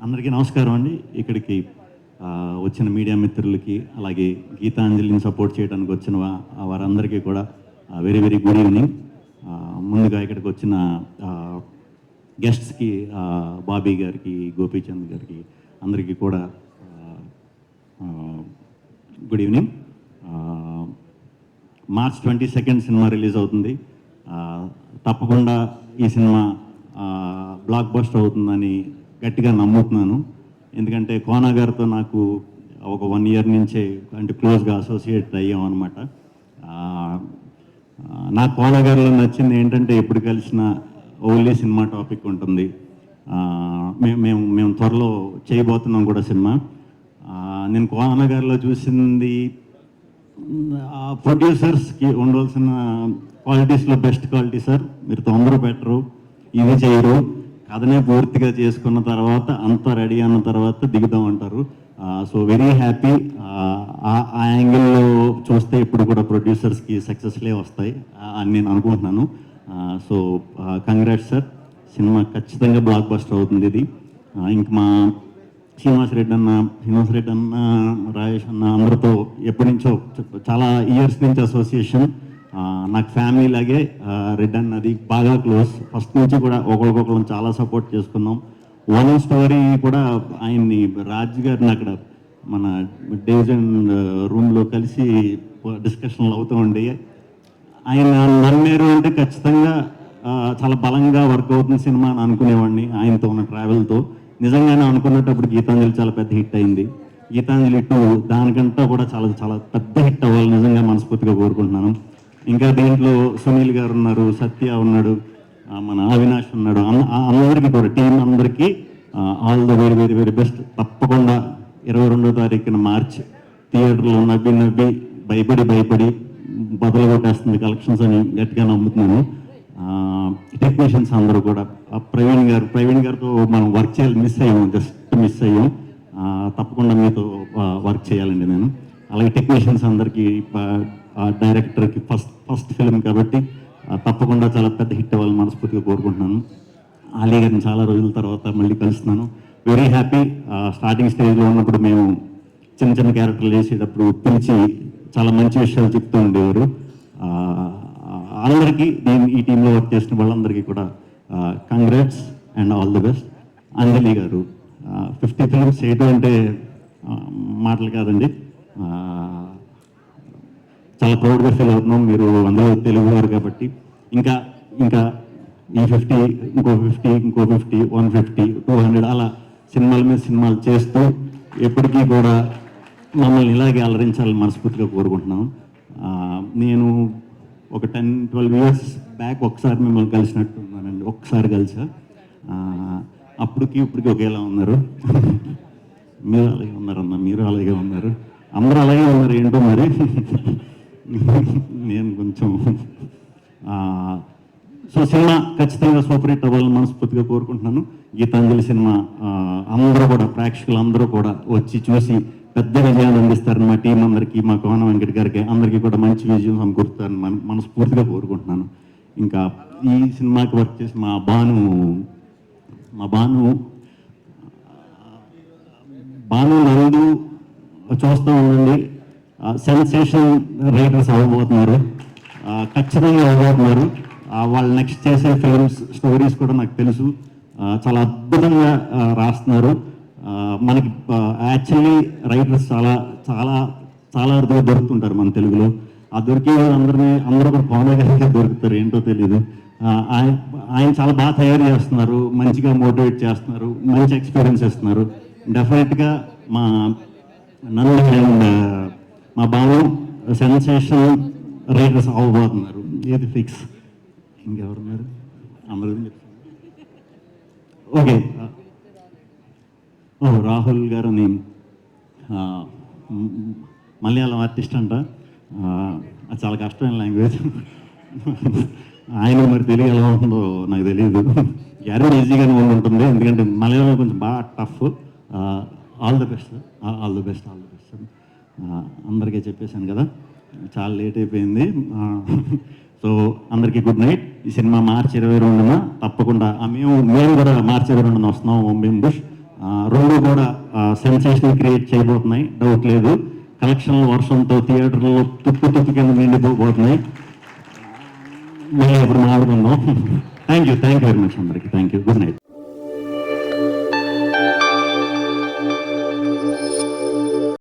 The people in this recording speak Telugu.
అందరికీ నమస్కారం అండి. ఇక్కడికి వచ్చిన మీడియా మిత్రులకి, అలాగే గీతాంజలిని సపోర్ట్ చేయడానికి వచ్చిన వారందరికీ కూడా వెరీ వెరీ గుడ్ ఈవినింగ్. ముందుగా ఇక్కడికి వచ్చిన గెస్ట్స్కి, బాబీ గారికి, గోపీచంద్ గారికి అందరికీ కూడా good evening. March 22 cinema release అవుతుంది. తప్పకుండా ఈ సినిమా బ్లాక్ బస్టర్ అవుతుందని గట్టిగా నమ్ముతున్నాను. ఎందుకంటే కోనా గారితో నాకు ఒక 1 year నుంచే అంటే క్లోజ్గా అసోసియేట్ అయ్యాం అనమాట. నాకు కోనా గారిలో నచ్చింది ఏంటంటే ఎప్పుడు కలిసిన ఓన్లీ సినిమా టాపిక్ ఉంటుంది. మేము త్వరలో చేయబోతున్నాం కూడా సినిమా. నేను కోనా గారిలో చూసింది ప్రొడ్యూసర్స్కి ఉండవలసిన క్వాలిటీస్లో బెస్ట్ క్వాలిటీ సార్. మీరు తొందర పెట్టరు, ఇది చేయరు, కథనే పూర్తిగా చేసుకున్న తర్వాత అంతా రెడీ అన్న తర్వాత దిగుదాం అంటారు. So very happy. ఆ యాంగిల్లో చూస్తే ఇప్పుడు కూడా ప్రొడ్యూసర్స్కి సక్సెస్లే వస్తాయి అని నేను అనుకుంటున్నాను. So congrats sir. సినిమా ఖచ్చితంగా బ్లాక్ బస్టర్ అవుతుంది. ఇది ఇంక మా శ్రీనివాస్ రెడ్డి అన్న, రాజేష్ అన్న అందరితో ఎప్పటి నుంచో చాలా ఇయర్స్ నుంచి అసోసియేషన్. నాకు ఫ్యామిలీ లాగే రెడ్ అన్నది బాగా క్లోజ్. ఫస్ట్ నుంచి కూడా ఒకరికొకరు చాలా సపోర్ట్ చేసుకున్నాం. వన్ స్టోరీ కూడా ఆయన్ని రాజ్ గారిని అక్కడ మన డివిజన్ రూమ్లో కలిసి డిస్కషన్లు అవుతూ ఉండే ఆయన నమ్మేరు అంటే ఖచ్చితంగా చాలా బలంగా వర్క్ అవుతుంది సినిమా అని అనుకునేవాడిని. ఆయనతో ఉన్న ట్రావెల్తో నిజంగానే అనుకున్నప్పుడు గీతాంజలి చాలా పెద్ద హిట్ అయింది. గీతాంజలి 2 దానికంటే కూడా చాలా చాలా పెద్ద హిట్ అవ్వాలి నిజంగా మనస్ఫూర్తిగా కోరుకుంటున్నాను. ఇంకా దీంట్లో సునీల్ గారు ఉన్నారు, సత్య ఉన్నాడు, మన అవినాష్ ఉన్నాడు. అందరికీ కూడా టీం అందరికీ all the very very very best. తప్పకుండా 22వ తారీఖున మార్చ్ థియేటర్లో నవ్వి భయపడి బదులు కొట్టేస్తుంది కలెక్షన్స్ అని గట్టిగా నమ్ముతున్నాను. టెక్నీషియన్స్ అందరూ కూడా ప్రవీణ్ గారితో మనం వర్క్ చేయాలి, మిస్ అయ్యాం. తప్పకుండా మీతో వర్క్ చేయాలండి నేను. అలాగే టెక్నీషియన్స్ అందరికీ, డైరెక్టర్కి ఫస్ట్ ఫిల్మ్ కాబట్టి తప్పకుండా చాలా పెద్ద హిట్ అవ్వాలని మనస్ఫూర్తిగా కోరుకుంటున్నాను. ఆలీ గారిని చాలా రోజుల తర్వాత మళ్ళీ కలుస్తున్నాను. Very happy. స్టార్టింగ్ స్టేజ్లో ఉన్నప్పుడు మేము చిన్న క్యారెక్టర్లు చేసేటప్పుడు పిలిచి చాలా మంచి విషయాలు చెప్తూ ఉండేవారు. అందరికీ ఈ టీంలో వర్క్ చేసిన వాళ్ళందరికీ కూడా congrats and all the best. Anjali గారు 50 ఫిల్మ్స్ చేయడం అంటే మాటలు కాదండి. చాలా ప్రౌడ్గా ఫీల్ అవుతున్నాం. మీరు అందరూ తెలుగు వారు కాబట్టి ఇంకా ఈ 50, ఇంకో 50, 150, 200 అలా సినిమాల మీద సినిమాలు చేస్తూ ఎప్పటికీ కూడా మమ్మల్ని ఇలాగే అలరించాలని మనస్ఫూర్తిగా కోరుకుంటున్నాను. నేను ఒక 10-12 years బ్యాక్ ఒకసారి మిమ్మల్ని కలిసినట్టున్నానండి. ఒక్కసారి కలిసా. ఇప్పటికి ఒకేలా ఉన్నారు. మీరు అలాగే ఉన్నారన్న, మీరు అలాగే ఉన్నారు, అందరూ అలాగే ఉన్నారు. ఏంటో మరి నేను కొంచెం సో సినిమా ఖచ్చితంగా సూపర్ హిట్ అవ్వాలని మనస్ఫూర్తిగా కోరుకుంటున్నాను. గీతాంజలి సినిమా అందరూ కూడా, ప్రేక్షకులు అందరూ కూడా వచ్చి చూసి పెద్ద విజయాన్ని అందిస్తారని మా టీం అందరికీ, మా కోన వెంకట గారికి అందరికీ కూడా మంచి విజయం సమకూరుస్తారని మనస్ఫూర్తిగా కోరుకుంటున్నాను. ఇంకా ఈ సినిమాకి వర్క్ చేసి మా భాను నందు చూస్తూ ఉండండి. సెన్సేషన్ రైటర్స్ అవ్వబోతున్నారు, ఖచ్చితంగా అవ్వబోతున్నారు. వాళ్ళు నెక్స్ట్ చేసే ఫిల్మ్స్ స్టోరీస్ కూడా నాకు తెలుసు, చాలా అద్భుతంగా రాస్తున్నారు. మనకి యాక్చువల్లీ రైటర్స్ చాలా అర్థంగా దొరుకుతుంటారు మన తెలుగులో. ఆ దొరికే అందరూ కూడా కోన గారికి దొరుకుతారు, ఏంటో తెలియదు. ఆయన చాలా బాగా తయారు చేస్తున్నారు, మంచిగా మోటివేట్ చేస్తున్నారు, మంచి ఎక్స్పీరియన్స్ ఇస్తున్నారు. డెఫినెట్గా నన్ను అండ్ మా బాబు సెన్సేషన్ రైటర్స్ అవ్వబోతున్నారు. ఏది ఫిక్స్. ఇంకెవరున్నారు? అందరూ ఓకే. రాహుల్ గారు అని మలయాళం ఆర్టిస్ట్ అంట. అది చాలా కష్టమైన లాంగ్వేజ్. ఆయన మరి తెలుగు ఎలా ఉంటుందో నాకు తెలియదు. గ్యారెంటీ ఈజీగానే ఉంటుంది, ఎందుకంటే మలయాళం కొంచెం బాగా టఫ్. All the best. అందరికీ చెప్పేశాను కదా, చాలా లేట్ అయిపోయింది. సో అందరికీ గుడ్ నైట్. ఈ సినిమా మార్చి 22న తప్పకుండా మేము కూడా మార్చి 22న వస్తున్నాం. మేము బుష్ రెండు కూడా సెన్సేషన్ క్రియేట్ చేయబోతున్నాయి, డౌట్ లేదు. కలెక్షన్ల వర్షంతో థియేటర్లో తుప్పు కింద నిండిపోతున్నాయి. మళ్ళీ ఇప్పుడు మాట్లాడుకుందాం. థ్యాంక్ యూ వెరీ మచ్ అందరికి. Thank you. Good night.